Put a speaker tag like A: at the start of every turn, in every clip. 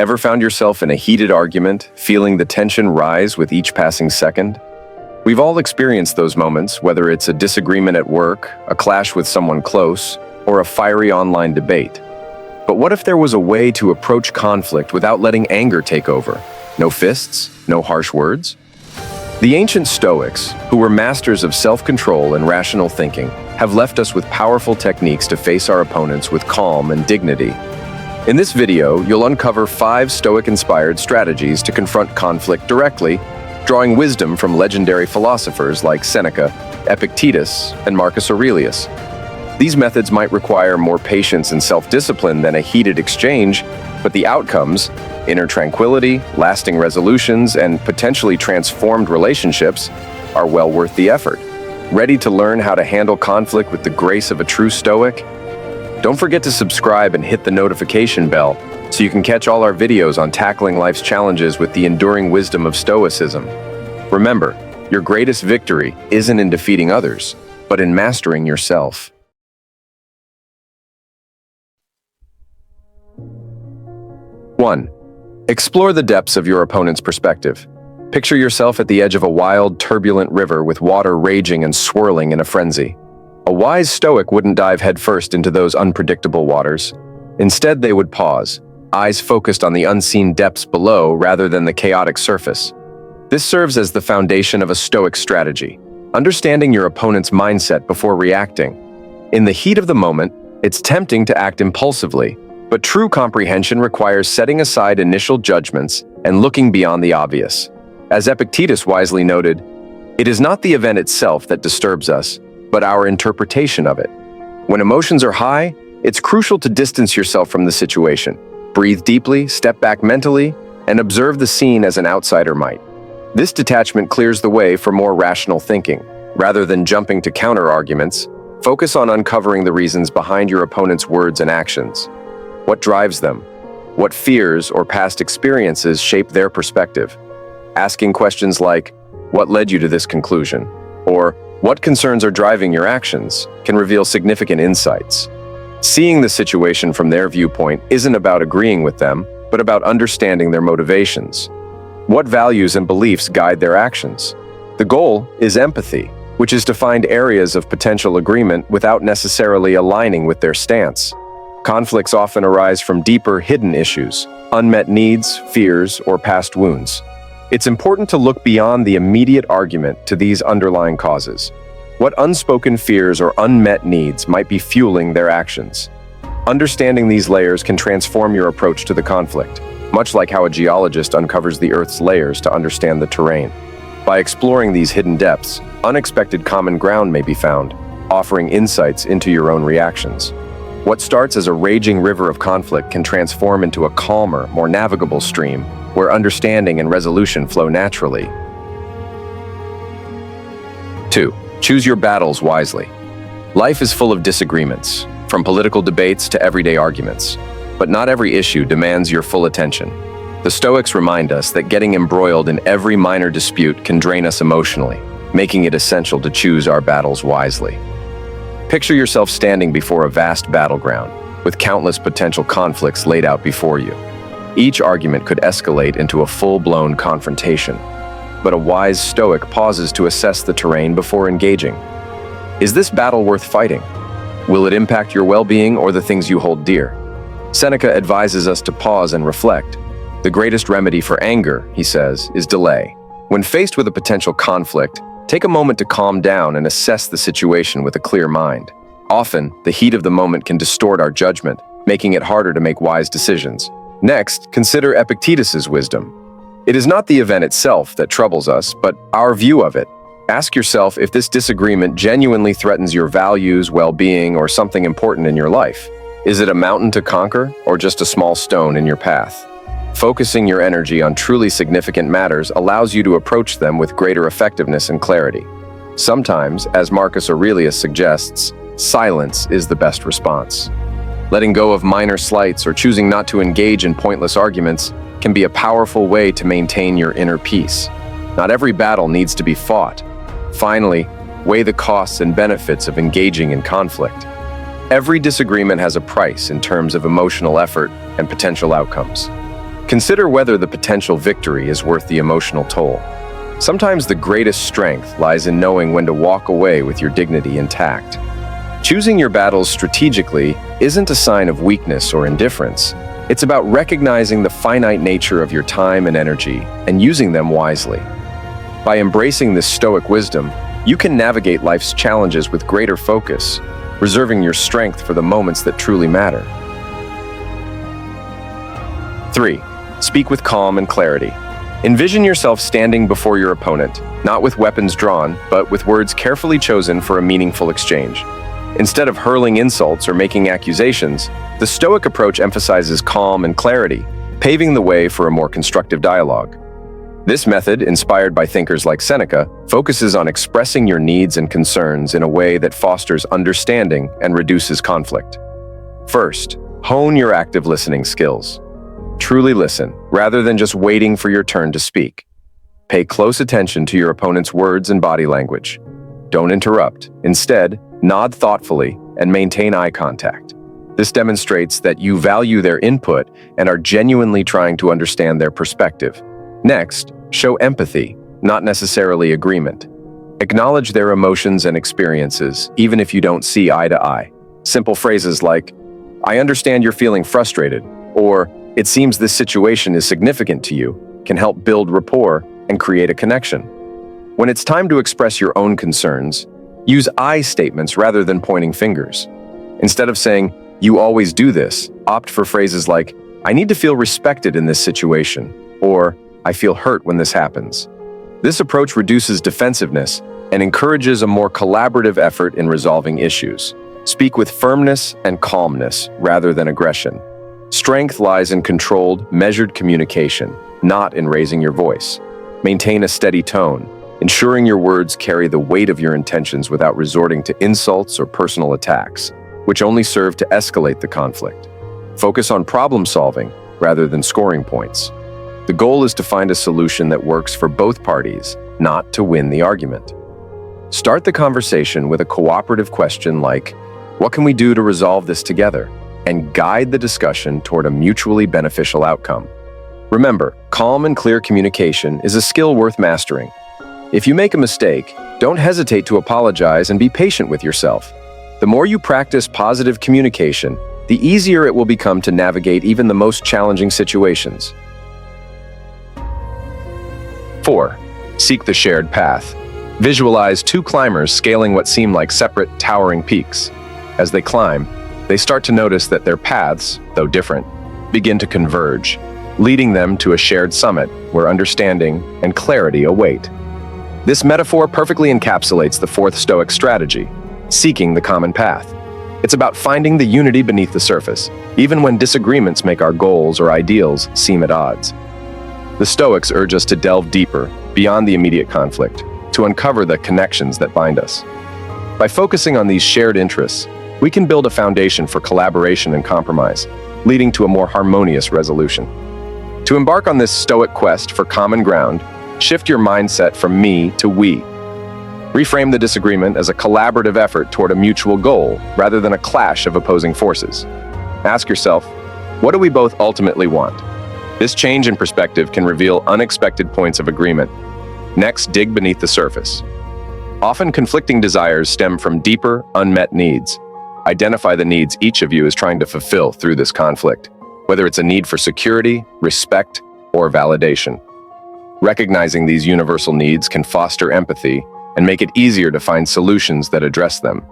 A: Ever found yourself in a heated argument, feeling the tension rise with each passing second? We've all experienced those moments, whether it's a disagreement at work, a clash with someone close, or a fiery online debate. But what if there was a way to approach conflict without letting anger take over? No fists, no harsh words? The ancient Stoics, who were masters of self-control and rational thinking, have left us with powerful techniques to face our opponents with calm and dignity. In this video, you'll uncover 5 Stoic-inspired strategies to confront conflict directly, drawing wisdom from legendary philosophers like Seneca, Epictetus, and Marcus Aurelius. These methods might require more patience and self-discipline than a heated exchange, but the outcomes, inner tranquility, lasting resolutions, and potentially transformed relationships, are well worth the effort. Ready to learn how to handle conflict with the grace of a true Stoic? Don't forget to subscribe and hit the notification bell so you can catch all our videos on tackling life's challenges with the enduring wisdom of Stoicism. Remember, your greatest victory isn't in defeating others, but in mastering yourself. 1. Explore the depths of your opponent's perspective. Picture yourself at the edge of a wild, turbulent river with water raging and swirling in a frenzy. A wise Stoic wouldn't dive headfirst into those unpredictable waters. Instead, they would pause, eyes focused on the unseen depths below rather than the chaotic surface. This serves as the foundation of a Stoic strategy, understanding your opponent's mindset before reacting. In the heat of the moment, it's tempting to act impulsively, but true comprehension requires setting aside initial judgments and looking beyond the obvious. As Epictetus wisely noted, "It is not the event itself that disturbs us, but our interpretation of it." When emotions are high, it's crucial to distance yourself from the situation. Breathe deeply, step back mentally, and observe the scene as an outsider might. This detachment clears the way for more rational thinking. Rather than jumping to counter-arguments, focus on uncovering the reasons behind your opponent's words and actions. What drives them? What fears or past experiences shape their perspective? Asking questions like, "What led you to this conclusion?" or "What concerns are driving your actions?" can reveal significant insights. Seeing the situation from their viewpoint isn't about agreeing with them, but about understanding their motivations. What values and beliefs guide their actions? The goal is empathy, which is to find areas of potential agreement without necessarily aligning with their stance. Conflicts often arise from deeper, hidden issues, unmet needs, fears, or past wounds. It's important to look beyond the immediate argument to these underlying causes. What unspoken fears or unmet needs might be fueling their actions? Understanding these layers can transform your approach to the conflict, much like how a geologist uncovers the Earth's layers to understand the terrain. By exploring these hidden depths, unexpected common ground may be found, offering insights into your own reactions. What starts as a raging river of conflict can transform into a calmer, more navigable stream, where understanding and resolution flow naturally. 2. Choose your battles wisely. Life is full of disagreements, from political debates to everyday arguments. But not every issue demands your full attention. The Stoics remind us that getting embroiled in every minor dispute can drain us emotionally, making it essential to choose our battles wisely. Picture yourself standing before a vast battleground, with countless potential conflicts laid out before you. Each argument could escalate into a full-blown confrontation, but a wise Stoic pauses to assess the terrain before engaging. Is this battle worth fighting? Will it impact your well-being or the things you hold dear? Seneca advises us to pause and reflect. The greatest remedy for anger, he says, is delay. When faced with a potential conflict, take a moment to calm down and assess the situation with a clear mind. Often, the heat of the moment can distort our judgment, making it harder to make wise decisions. Next, consider Epictetus's wisdom. It is not the event itself that troubles us, but our view of it. Ask yourself if this disagreement genuinely threatens your values, well-being, or something important in your life. Is it a mountain to conquer, or just a small stone in your path? Focusing your energy on truly significant matters allows you to approach them with greater effectiveness and clarity. Sometimes, as Marcus Aurelius suggests, silence is the best response. Letting go of minor slights or choosing not to engage in pointless arguments can be a powerful way to maintain your inner peace. Not every battle needs to be fought. Finally, weigh the costs and benefits of engaging in conflict. Every disagreement has a price in terms of emotional effort and potential outcomes. Consider whether the potential victory is worth the emotional toll. Sometimes the greatest strength lies in knowing when to walk away with your dignity intact. Choosing your battles strategically isn't a sign of weakness or indifference. It's about recognizing the finite nature of your time and energy and using them wisely. By embracing this Stoic wisdom, you can navigate life's challenges with greater focus, reserving your strength for the moments that truly matter. 3. Speak with calm and clarity. Envision yourself standing before your opponent, not with weapons drawn, but with words carefully chosen for a meaningful exchange. Instead of hurling insults or making accusations, the Stoic approach emphasizes calm and clarity, paving the way for a more constructive dialogue. This method, inspired by thinkers like Seneca, focuses on expressing your needs and concerns in a way that fosters understanding and reduces conflict. First, hone your active listening skills. Truly listen, rather than just waiting for your turn to speak. Pay close attention to your opponent's words and body language. Don't interrupt. Instead, nod thoughtfully and maintain eye contact. This demonstrates that you value their input and are genuinely trying to understand their perspective. Next, show empathy, not necessarily agreement. Acknowledge their emotions and experiences, even if you don't see eye to eye. Simple phrases like, "I understand you're feeling frustrated," or "It seems this situation is significant to you," can help build rapport and create a connection. When it's time to express your own concerns, use I statements rather than pointing fingers. Instead of saying, "You always do this," opt for phrases like, "I need to feel respected in this situation," or "I feel hurt when this happens." This approach reduces defensiveness and encourages a more collaborative effort in resolving issues. Speak with firmness and calmness rather than aggression. Strength lies in controlled, measured communication, not in raising your voice. Maintain a steady tone, ensuring your words carry the weight of your intentions without resorting to insults or personal attacks, which only serve to escalate the conflict. Focus on problem solving rather than scoring points. The goal is to find a solution that works for both parties, not to win the argument. Start the conversation with a cooperative question like, "What can we do to resolve this together?" and guide the discussion toward a mutually beneficial outcome. Remember, calm and clear communication is a skill worth mastering. If you make a mistake, don't hesitate to apologize and be patient with yourself. The more you practice positive communication, the easier it will become to navigate even the most challenging situations. 4. Seek the shared path. Visualize two climbers scaling what seem like separate, towering peaks. As they climb, they start to notice that their paths, though different, begin to converge, leading them to a shared summit where understanding and clarity await. This metaphor perfectly encapsulates the fourth Stoic strategy, seeking the common path. It's about finding the unity beneath the surface, even when disagreements make our goals or ideals seem at odds. The Stoics urge us to delve deeper, beyond the immediate conflict, to uncover the connections that bind us. By focusing on these shared interests, we can build a foundation for collaboration and compromise, leading to a more harmonious resolution. To embark on this Stoic quest for common ground, shift your mindset from me to we. Reframe the disagreement as a collaborative effort toward a mutual goal rather than a clash of opposing forces. Ask yourself, what do we both ultimately want? This change in perspective can reveal unexpected points of agreement. Next, dig beneath the surface. Often conflicting desires stem from deeper, unmet needs. Identify the needs each of you is trying to fulfill through this conflict, whether it's a need for security, respect, or validation. Recognizing these universal needs can foster empathy and make it easier to find solutions that address them.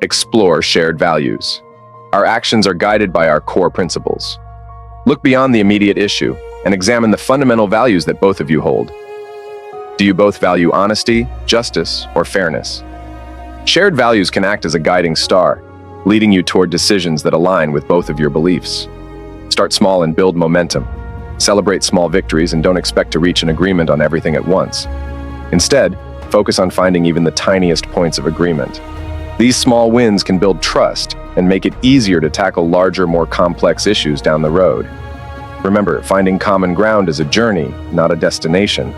A: Explore shared values. Our actions are guided by our core principles. Look beyond the immediate issue and examine the fundamental values that both of you hold. Do you both value honesty, justice, or fairness? Shared values can act as a guiding star, leading you toward decisions that align with both of your beliefs. Start small and build momentum. Celebrate small victories and don't expect to reach an agreement on everything at once. Instead, focus on finding even the tiniest points of agreement. These small wins can build trust and make it easier to tackle larger, more complex issues down the road. Remember, finding common ground is a journey, not a destination.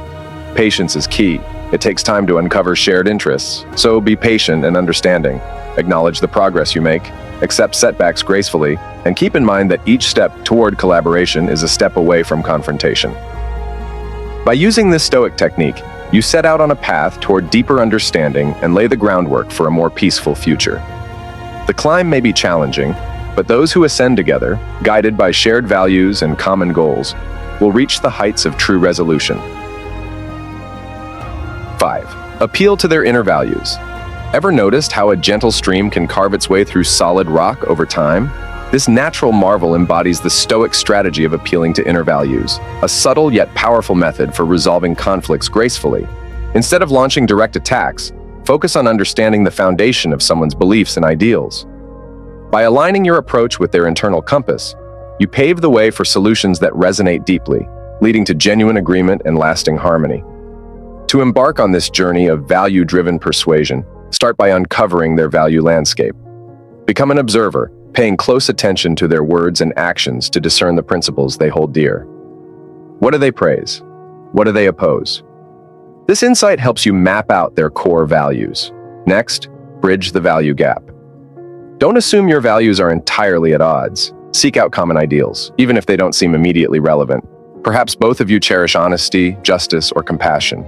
A: Patience is key. It takes time to uncover shared interests, so be patient and understanding. Acknowledge the progress you make, accept setbacks gracefully, and keep in mind that each step toward collaboration is a step away from confrontation. By using this Stoic technique, you set out on a path toward deeper understanding and lay the groundwork for a more peaceful future. The climb may be challenging, but those who ascend together, guided by shared values and common goals, will reach the heights of true resolution. 5. Appeal to their inner values. Ever noticed how a gentle stream can carve its way through solid rock over time? This natural marvel embodies the Stoic strategy of appealing to inner values, a subtle yet powerful method for resolving conflicts gracefully. Instead of launching direct attacks, focus on understanding the foundation of someone's beliefs and ideals. By aligning your approach with their internal compass, you pave the way for solutions that resonate deeply, leading to genuine agreement and lasting harmony. To embark on this journey of value-driven persuasion, start by uncovering their value landscape. Become an observer, paying close attention to their words and actions to discern the principles they hold dear. What do they praise? What do they oppose? This insight helps you map out their core values. Next, bridge the value gap. Don't assume your values are entirely at odds. Seek out common ideals, even if they don't seem immediately relevant. Perhaps both of you cherish honesty, justice, or compassion.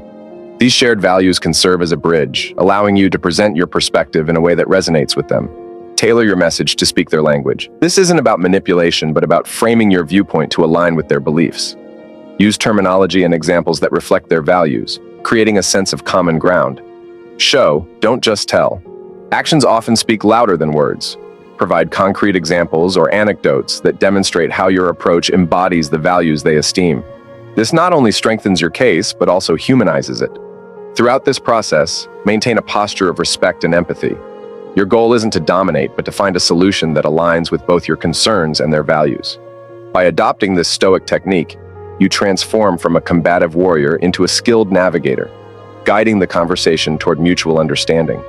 A: These shared values can serve as a bridge, allowing you to present your perspective in a way that resonates with them. Tailor your message to speak their language. This isn't about manipulation, but about framing your viewpoint to align with their beliefs. Use terminology and examples that reflect their values, creating a sense of common ground. Show, don't just tell. Actions often speak louder than words. Provide concrete examples or anecdotes that demonstrate how your approach embodies the values they esteem. This not only strengthens your case, but also humanizes it. Throughout this process, maintain a posture of respect and empathy. Your goal isn't to dominate, but to find a solution that aligns with both your concerns and their values. By adopting this Stoic technique, you transform from a combative warrior into a skilled navigator, guiding the conversation toward mutual understanding.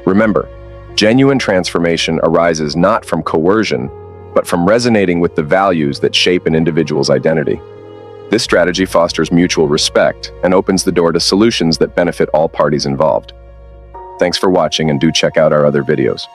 A: Remember, genuine transformation arises not from coercion, but from resonating with the values that shape an individual's identity. This strategy fosters mutual respect and opens the door to solutions that benefit all parties involved. Thanks for watching, and do check out our other videos.